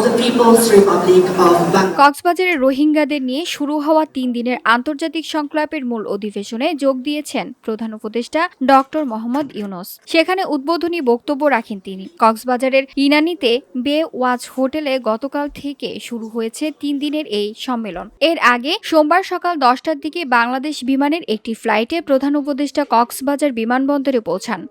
the People's Republic of Bangladesh. কক্সবাজারে রোহিঙ্গাদের নিয়ে শুরু হওয়া 3 দিনের আন্তর্জাতিক সংলাপের মূল অধিবেশনে যোগ দিয়েছেন প্রধান উপদেষ্টা ডক্টর মোহাম্মদ ইউনূস। সেখানে উদ্বোধনী বক্তব্য রাখেন তিনি। কক্সবাজারের ইনানীতে বে ওয়াচ হোটেলে গতকাল থেকে শুরু হয়েছে 3 দিনের এই সম্মেলন। এর আগে সোমবার সকাল 10টার দিকে বাংলাদেশ বিমানের একটি ফ্লাইটে প্রধান উপদেষ্টা কক্সবাজার বিমানবন্দরে পৌঁছান।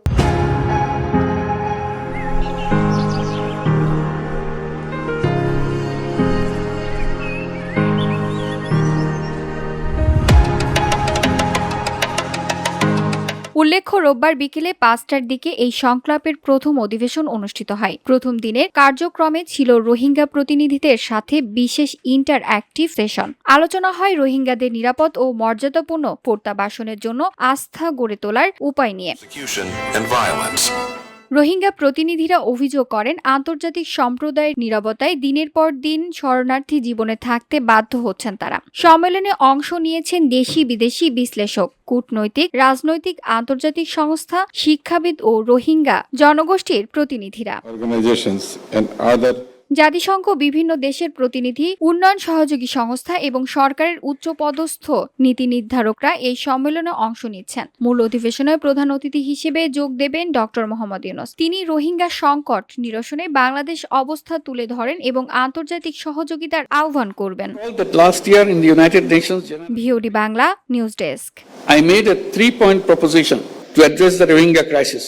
উল্লেখ্য, রোববার বিকেলে 5টার দিকে এই সংলাপের প্রথম অধিবেশন অনুষ্ঠিত হয়। প্রথম দিনের কার্যক্রমে ছিল রোহিঙ্গা প্রতিনিধিদের সাথে বিশেষ ইন্টারঅ্যাক্টিভ সেশন। আলোচনা হয় রোহিঙ্গাদের নিরাপদ ও মর্যাদাপূর্ণ প্রত্যাবাসনের জন্য আস্থা গড়ে তোলার উপায় নিয়ে। রোহিঙ্গা প্রতিনিধিরা অভিযোগ করেন, আন্তর্জাতিক সম্প্রদায়ের নীরবতায় দিনের পর দিন শরণার্থী জীবনে থাকতে বাধ্য হচ্ছেন তারা। সম্মেলনে অংশ নিয়েছেন দেশি বিদেশি বিশ্লেষক, কূটনৈতিক, রাজনৈতিক, আন্তর্জাতিক সংস্থা, শিক্ষাবিদ ও রোহিঙ্গা জনগোষ্ঠীর প্রতিনিধিরা। জাতিসংঘ, বিভিন্ন দেশের প্রতিনিধি, উন্নয়ন সহযোগী সংস্থা এবং সরকারের উচ্চপদস্থ নীতি নির্ধারকরা এই সম্মেলনে অংশ নিচ্ছেন। মূল অধিবেশনে প্রধান অতিথি হিসেবে যোগ দেবেন ডক্টর মোহাম্মদ ইউনূস। তিনি রোহিঙ্গা সংকট নিরসনে বাংলাদেশ অবস্থা তুলে ধরেন এবং আন্তর্জাতিক সহযোগিতার আহ্বান করবেন। VOD Bangla news desk. I made a 3-point proposition to address the Rohingya crisis.